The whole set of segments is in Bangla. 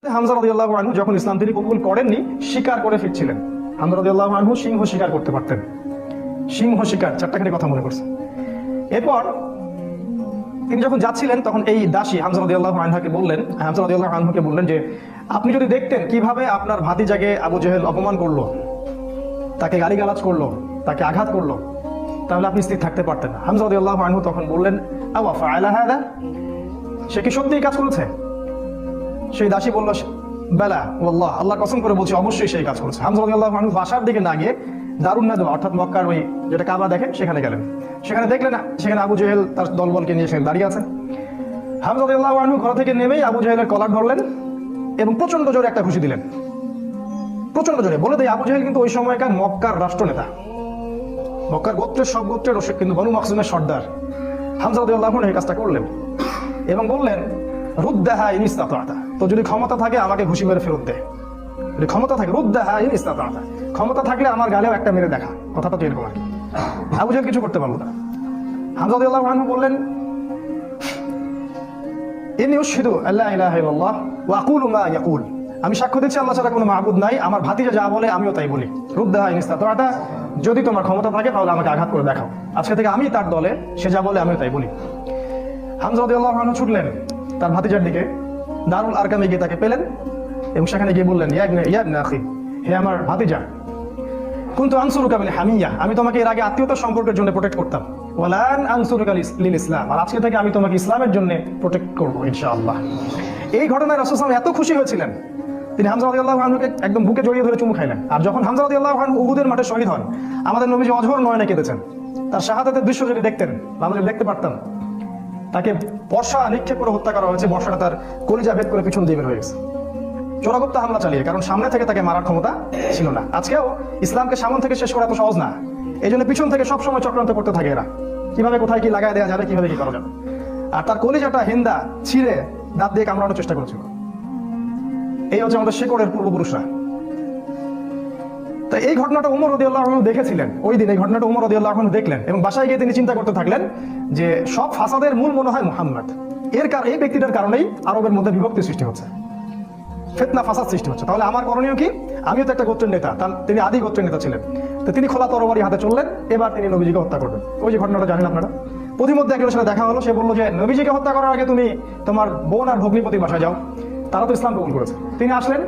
হামজা রাদিয়াল্লাহু আনহু যখন ইসলাম তিনি কবুল করেননি, শিকার করে ফিরছিলেন। হামজা রাদিয়াল্লাহু আনহু সিংহ শিকার করতে পারতেন। সিংহ শিকার, চারটাখানি কথা মনে করছে। এরপর তিনি যখন যাচ্ছিলেন তখন এই দাসী হামজা রাদিয়াল্লাহু আনহুকে বললেন যে আপনি যদি দেখতেন কিভাবে আপনার ভাতিজাকে আবু জেহেল অপমান করলো, তাকে গালিগালাজ করলো, তাকে আঘাত করলো, তাহলে আপনি স্থির থাকতে পারতেন না। হামজা রাদিয়াল্লাহু আনহু তখন বললেন, আওয়া ফাআলা হাদা, সে কি সত্যিই কাজ করেছে? সেই দাসী বলল, বেলা ওয়াল্লাহ, আল্লাহর কসম করে বলছি অবশ্যই সেই কাজ করেছে। হামজা রাদিয়াল্লাহু আনহু বাসার দিকে না গিয়ে দারুন নাদওয়া অর্থাৎ মক্কার ওই যেটা কাবা দেখেন সেখানে গেলেন। সেখানে দেখলেন সেখানে আবু জেহেল তার দলবলকে নিয়ে সেখানে দাঁড়িয়ে আছেন। হামজা রাদিয়াল্লাহু আনহু ঘর থেকে নেমেই আবু জেহেলের কলার ধরলেন এবং প্রচন্ড জোরে একটা ঘুষি দিলেন। প্রচন্ড জোরে। বলে দেয় আবু জেহেল কিন্তু ওই সময়কার মক্কার রাষ্ট্রনেতা, মক্কার গোত্রের সব গোত্রের কিন্তু বনু মাখজুমের সর্দার। হামজা রাদিয়াল্লাহু আনহু এই কাজটা করলেন এবং বললেন, রুদ্দাহা ইন ইসতাতা'তা, তো যদি ক্ষমতা থাকে আমাকে ঘুষি মেরে ফেরত দে। যদি ক্ষমতা থাকে, রুদ্দাহা ইন ইসতাতা'তা, ক্ষমতা থাকলে আমার গালেও একটা মেরে দেখা। কথাটা তো এরকম আর কি। আবু জেহেল কিছু করতে পারলো না। হামজা রাদিয়াল্লাহু আনহু বললেন, ইন্নী উশহিদু আল্লা ইলাহা ইল্লাল্লাহ ওয়া আকুলু মা ইয়াকুল, আমি সাক্ষ্য দিচ্ছি আল্লাহ ছাড়া কোনো মাবুদ নাই, আমার ভাতিজা যা বলে আমিও তাই বলি। রুদ্দাহা ইন ইসতাতা'তা, যদি তোমার ক্ষমতা থাকে তাহলে আমাকে আঘাত করে দেখাও। আজকে থেকে আমি তার দলে, সে যা বলে আমিও তাই বলি। হামজা রাদিয়াল্লাহু আনহু ছুটলেন তার ভাতিজার দিকে, দারুল আরকামে গিয়ে তাকে পেলেন এবং সেখানে গিয়ে বললেন, ইয়া ইবনে আখি, হে আমার ভাতিজা, কুনতু আনসুরুকা বিল হামিয়া, আমি তোমাকে এর আগে আত্মীয়তার সম্পর্কের জন্য প্রোটেক্ট করতাম, ওয়ালান আনসুরুকা লিল ইসলাম, আর আজকে থেকে আমি তোমাকে ইসলামের জন্য প্রোটেক্ট করব ইনশাআল্লাহ। এই ঘটনায় রাসূল সাল্লাল্লাহু আলাইহি ওয়াসাল্লাম এত খুশি হয়েছিলেন, তিনি হামজা রাদিয়াল্লাহু আনহুকে একদম বুকে জড়িয়ে ধরে চুমু খাইলেন। আর যখন হামজা রাদিয়াল্লাহু আনহু উহুদের মাঠে শহীদ হন, আমাদের নবীজি অঝোর নয়নে কেঁদেছেন। তার শাহাদাতের দৃশ্য যদি দেখতেন, আমরা যদি দেখতে পারতাম, তাকে বর্ষা নিক্ষেপ করে হত্যা করা হয়েছে, বর্ষাটা তার কলিজা ভেদ করে পিছন দিয়ে বের হয়ে গেছে চোরাগুপ্ত হামলা চালিয়ে, কারণ সামনে থেকে তাকে মারার ক্ষমতা ছিল না। আজকেও ইসলামকে সামনে থেকে শেষ করা এত সহজ না, এই জন্য পিছন থেকে সবসময় চক্রান্ত করতে থাকে এরা, কিভাবে কোথায় কি লাগাই দেওয়া যাবে, কিভাবে কি করা যাবে। আর তার কলিজাটা হিন্দা ছিঁড়ে দাঁত দিয়ে কামড়ানোর চেষ্টা করেছিল। এই হচ্ছে আমাদের শেকড়ের পূর্বপুরুষরা। তো এই ঘটনাটা উমর রাদিয়াল্লাহু আনহু দেখেছিলেন ওই দিন। এই ঘটনাটা উমর রাদিয়াল্লাহু আনহু দেখলেন এবং বাসায় গিয়ে তিনি চিন্তা করতে থাকলেন যে সব ফাসাদের মূল মনে হয় মুহাম্মদ। এই ব্যক্তিটার কারণেই আরবের মধ্যে বিভক্তি সৃষ্টি হচ্ছে, ফিতনা ফাসাদ সৃষ্টি হচ্ছে। তাহলে আমার করণীয় কি? আমিও তো একটা গোত্রের নেতা, তিনি আদি গোত্রের নেতা ছিলেন। তো তিনি খোলা তরবারি হাতে চললেন, এবার তিনি নবীজিকে হত্যা করবেন। ওই যে ঘটনাটা জানেন আপনারা। প্রতিমধ্যে একজনের সাথে দেখা হলো, সে বললো যে নবীজিকে হত্যা করার আগে তুমি তোমার বোন আর ভগ্নিপতির বাসায় যাও, তারা তো ইসলাম কবুল করেছে। তিনি আসলেন,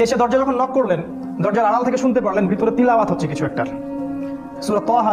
এসে দরজা যখন নক করলেন, দরজার আড়াল থেকে শুনতে পারলেন ভিতরে তিলাওয়াত হচ্ছে কিছু একটা, সূরা তাহা